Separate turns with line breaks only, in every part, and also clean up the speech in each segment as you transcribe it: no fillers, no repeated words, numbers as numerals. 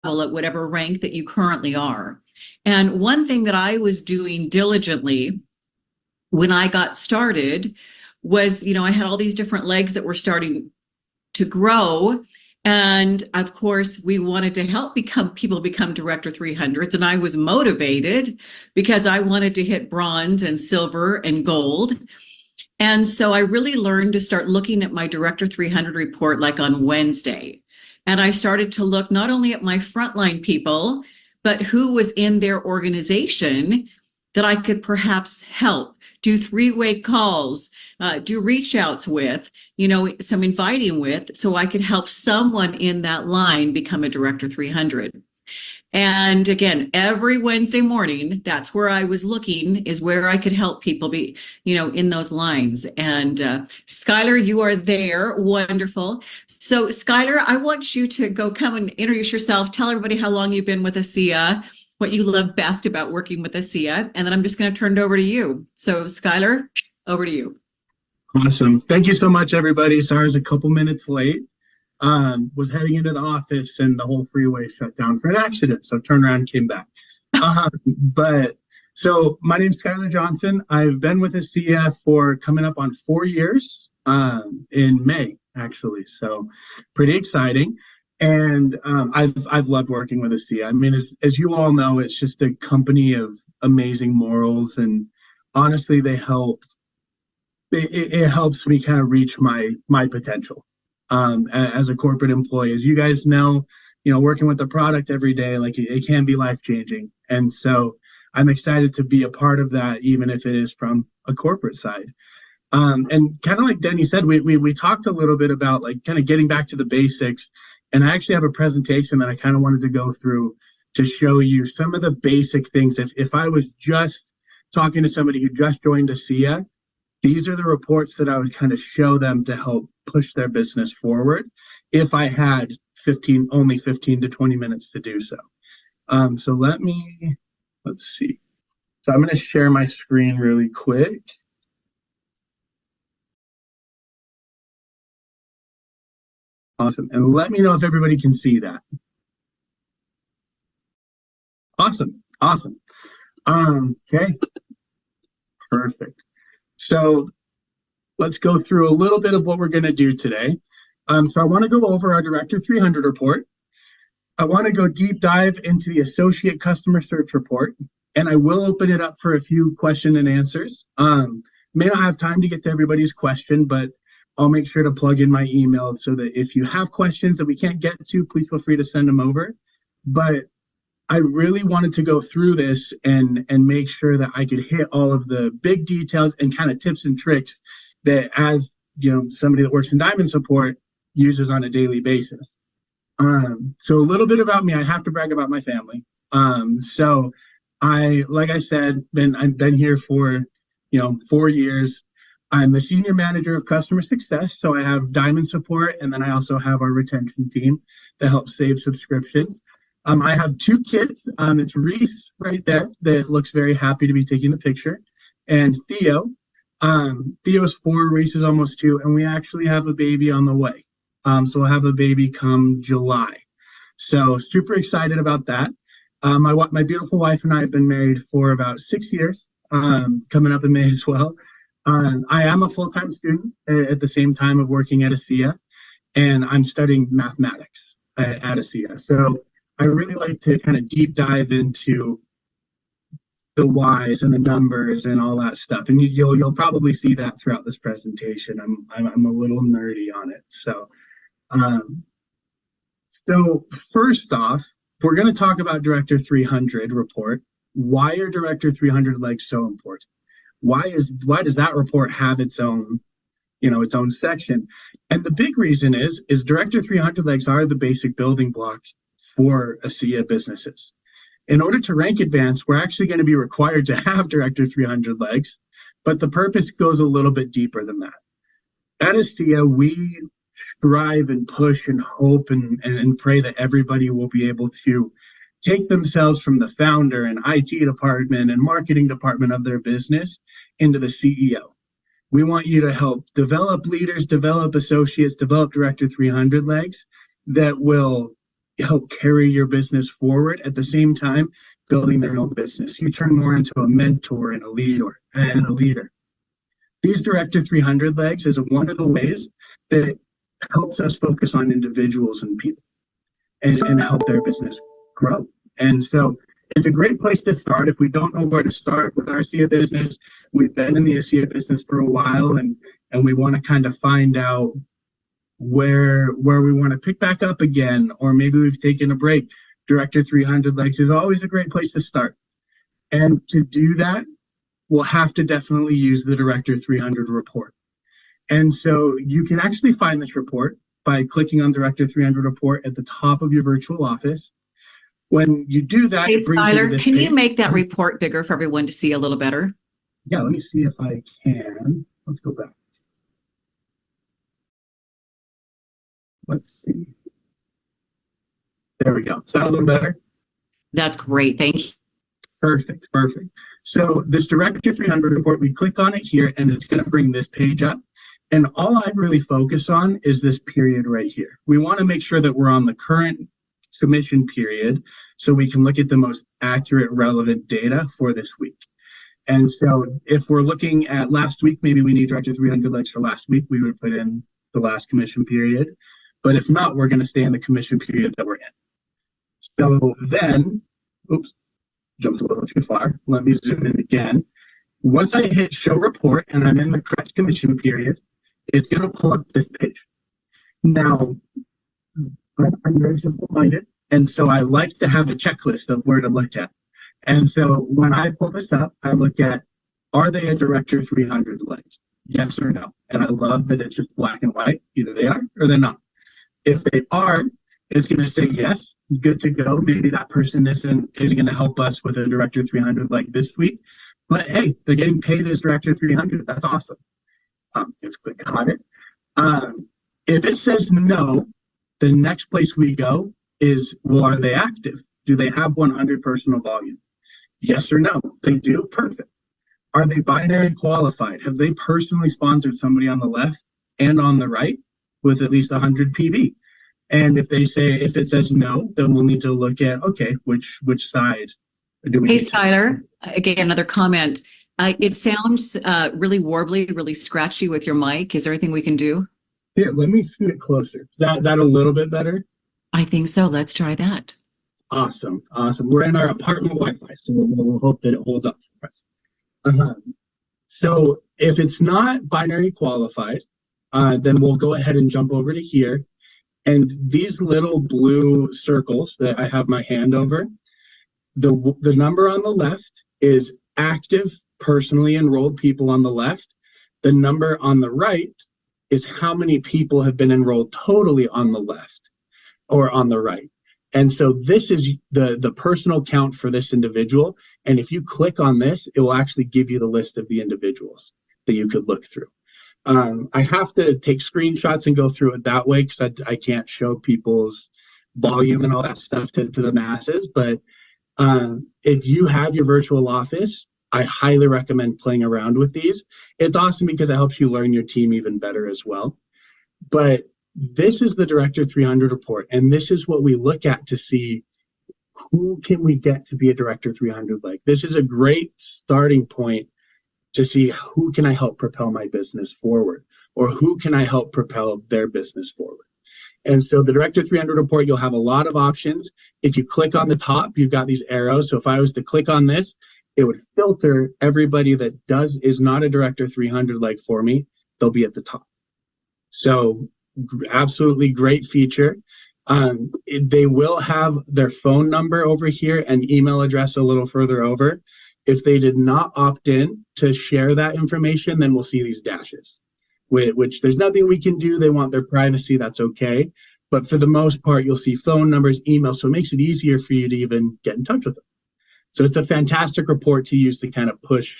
at whatever rank that you currently are. And one thing that I was doing diligently when I got started was, I had all these different legs that were starting to grow. And of course, we wanted to help people become Director 300s. And I was motivated because I wanted to hit bronze and silver and gold. And so I really learned to start looking at my Director 300 report like on Wednesday. And I started to look not only at my frontline people, but who was in their organization that I could perhaps help, do three-way calls, do reach outs with, some inviting with, so I could help someone in that line become a Director 300. And again, every Wednesday morning, that's where I was looking, is where I could help people be, in those lines. And Skylar, you are there. Wonderful. So Skylar, I want you to come and introduce yourself. Tell everybody how long you've been with ASEA, what you love best about working with ASEA, and then I'm just going to turn it over to you. So Skylar, over to you.
Awesome. Thank you so much, everybody. Sorry I was a couple minutes late. Was heading into the office and the whole freeway shut down for an accident. So turned around and came back. So my name's Skylar Johnson. I've been with ASEA for coming up on 4 years in May, actually. So pretty exciting. And I've loved working with ASEA. I mean, as you all know, it's just a company of amazing morals, and honestly, they help. It helps me kind of reach my potential as a corporate employee. As you guys know, working with the product every day, like it can be life changing, and so I'm excited to be a part of that, even if it is from a corporate side. And kind of like Denny said, we talked a little bit about like kind of getting back to the basics. And I actually have a presentation that I kind of wanted to go through to show you some of the basic things. If I was just talking to somebody who just joined ASEA, these are the reports that I would kind of show them to help push their business forward if I had only 15 to 20 minutes to do so. So let's see. So I'm going to share my screen really quick. Awesome. And let me know if everybody can see that. Awesome. Okay. Perfect. So let's go through a little bit of what we're going to do today. So I want to go over our Director 300 report. I want to go deep dive into the Associate Customer Search report, and I will open it up for a few question and answers. May not have time to get to everybody's question, but I'll make sure to plug in my email so that if you have questions that we can't get to, please feel free to send them over. But I really wanted to go through this and make sure that I could hit all of the big details and kind of tips and tricks that, as somebody that works in diamond support uses on a daily basis. So a little bit about me. I have to brag about my family. So like I said, I've been here for 4 years. I'm the senior manager of customer success, so I have diamond support, and then I also have our retention team that helps save subscriptions. I have 2 kids. It's Reese right there that looks very happy to be taking the picture, and Theo. Theo's 4, Reese is almost 2, and we actually have a baby on the way. So we'll have a baby come July. So super excited about that. My beautiful wife and I have been married for about 6 years, coming up in May as well. I am a full-time student at the same time of working at ASEA, and I'm studying mathematics at ASEA. So I really like to kind of deep dive into the whys and the numbers and all that stuff, and you'll probably see that throughout this presentation. I'm a little nerdy on it. So first off, we're going to talk about Director 300 report. Why are Director 300 legs so important? Why does that report have its own section? And the big reason is Director 300 legs are the basic building blocks for ASEA businesses. In order to rank advanced, we're actually going to be required to have Director 300 legs, but the purpose goes a little bit deeper than that. At ASEA, we strive and push and hope and pray that everybody will be able to take themselves from the founder and IT department and marketing department of their business into the CEO. We want you to help develop leaders, develop associates, develop Director 300 legs that will help carry your business forward at the same time building their own business. You turn more into a mentor and a leader. These Director 300 legs is one of the ways that helps us focus on individuals and people and help their business grow. And so it's a great place to start. If we don't know where to start with our ASEA business, we've been in the ASEA business for a while and we want to kind of find out where we want to pick back up again, or maybe we've taken a break. Director 300 legs is always a great place to start. And to do that, we'll have to definitely use the Director 300 report. And so you can actually find this report by clicking on Director 300 report at the top of your virtual office. When you do that,
Hey,
it brings you to
Skylar,
this
can
page.
you make that report bigger for everyone to see a little better?
Yeah, let me see if I can. Let's go back. Let's see. There we go. Is that a little better?
That's great. Thank you.
Perfect. So this Director 300 report, we click on it here and it's going to bring this page up. And all I really focus on is this period right here. We want to make sure that we're on the current submission period so we can look at the most accurate, relevant data for this week. And so if we're looking at last week, maybe we need Director 300 legs for last week, we would put in the last commission period. But if not, we're going to stay in the commission period that we're in. So then, oops, jumped a little too far. Let me zoom in again. Once I hit show report and I'm in the correct commission period, it's going to pull up this page. Now, I'm very simple-minded, and so I like to have a checklist of where to look at. And so when I pull this up, I look at, are they a Director 300 leg? Yes or no? And I love that it's just black and white. Either they are or they're not. If they are, it's going to say yes, good to go. Maybe that person isn't going to help us with a Director 300 like this week, but hey, they're getting paid as Director 300. That's awesome. Let's click on it. If it says no, the next place we go is, well, are they active? Do they have 100 personal volume? Yes or no? If they do, perfect. Are they binary qualified? Have they personally sponsored somebody on the left and on the right with at least 100 PV? And if it says no, then we'll need to look at, okay, which side do we?
Hey, Skylar, again, another comment. It sounds really warbly, really scratchy with your mic. Is there anything we can do?
Here, let me scoot it closer. That a little bit better?
I think so. Let's try that.
Awesome. We're in our apartment Wi-Fi, so we'll hope that it holds up for us. So if it's not binary qualified, then we'll go ahead and jump over to here. And these little blue circles that I have my hand over, the number on the left is active, personally enrolled people on the left. The number on the right is how many people have been enrolled totally on the left or on the right. And so this is the personal count for this individual. And if you click on this, it will actually give you the list of the individuals that you could look through. I have to take screenshots and go through it that way because I can't show people's volume and all that stuff to the masses. But if you have your virtual office, I highly recommend playing around with these. It's awesome because it helps you learn your team even better as well. But this is the Director 300 report, and this is what we look at to see who can we get to be a Director 300 like. This is a great starting point to see who can I help propel my business forward, or who can I help propel their business forward. And so the Director 300 report, you'll have a lot of options. If you click on the top, you've got these arrows. So if I was to click on this, it would filter everybody that is not a Director 300 like for me. They'll be at the top. So absolutely great feature. They will have their phone number over here and email address a little further over. If they did not opt in to share that information, then we'll see these dashes, which there's nothing we can do. They want their privacy. That's okay. But for the most part, you'll see phone numbers, email. So it makes it easier for you to even get in touch with them. So it's a fantastic report to use to kind of push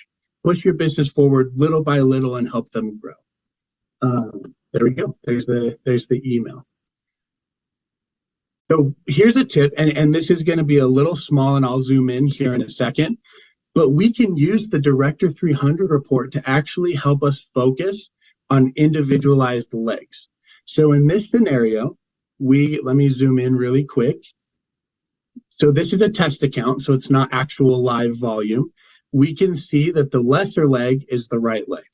your business forward little by little and help them grow. There we go. There's the email. So here's a tip, and this is going to be a little small, and I'll zoom in here in a second. But we can use the Director 300 report to actually help us focus on individualized legs. So in this scenario, let me zoom in really quick. So this is a test account, so it's not actual live volume. We can see that the lesser leg is the right leg.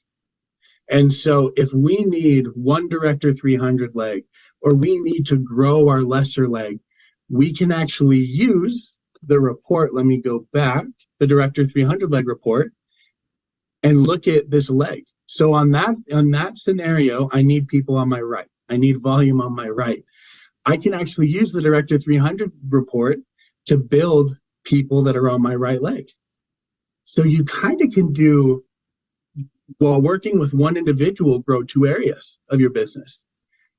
And so if we need one Director 300 leg, or we need to grow our lesser leg, we can actually use the report. Let me go back, the Director 300 leg report, and look at this leg. So on that scenario, I need people on my right. I need volume on my right. I can actually use the Director 300 report to build people that are on my right leg. So you kind of can do, while working with one individual, grow two areas of your business.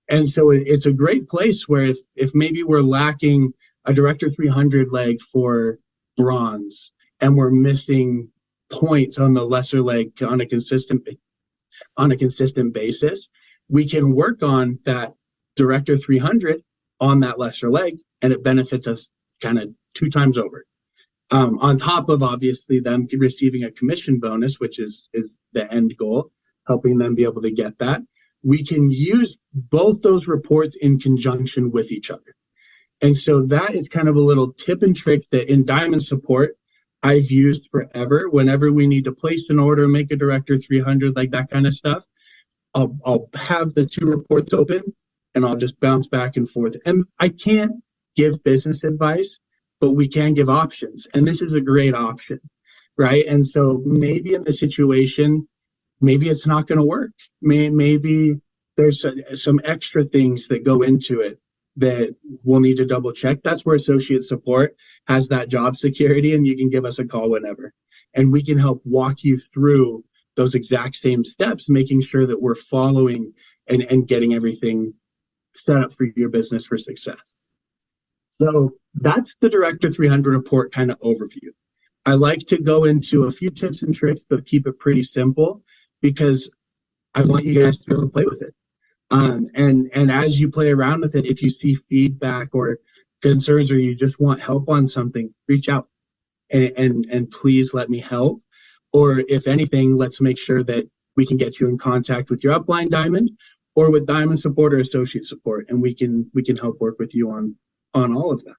And so it's a great place where if maybe we're lacking a Director 300 leg for bronze and we're missing points on the lesser leg on a consistent basis, we can work on that Director 300 on that lesser leg, and it benefits us kind of two times over. On top of obviously them receiving a commission bonus, which is the end goal, helping them be able to get that. We can use both those reports in conjunction with each other. And so that is kind of a little tip and trick that in Diamond support, I've used forever. Whenever we need to place an order, make a Director 300, like that kind of stuff, I'll have the two reports open and I'll just bounce back and forth. And I can't give business advice, but we can give options. And this is a great option, right? And so maybe in the situation, maybe it's not going to work. Maybe there's some extra things that go into it that we'll need to double check. That's where associate support has that job security, and you can give us a call whenever. And we can help walk you through those exact same steps, making sure that we're following and getting everything set up for your business for success. So that's the Director 300 report kind of overview. I like to go into a few tips and tricks, but keep it pretty simple because I want you guys to be able to play with it. And as you play around with it, if you see feedback or concerns or you just want help on something, reach out and please let me help. Or if anything, let's make sure that we can get you in contact with your upline Diamond or with Diamond support or associate support, and we can help work with you on all of that.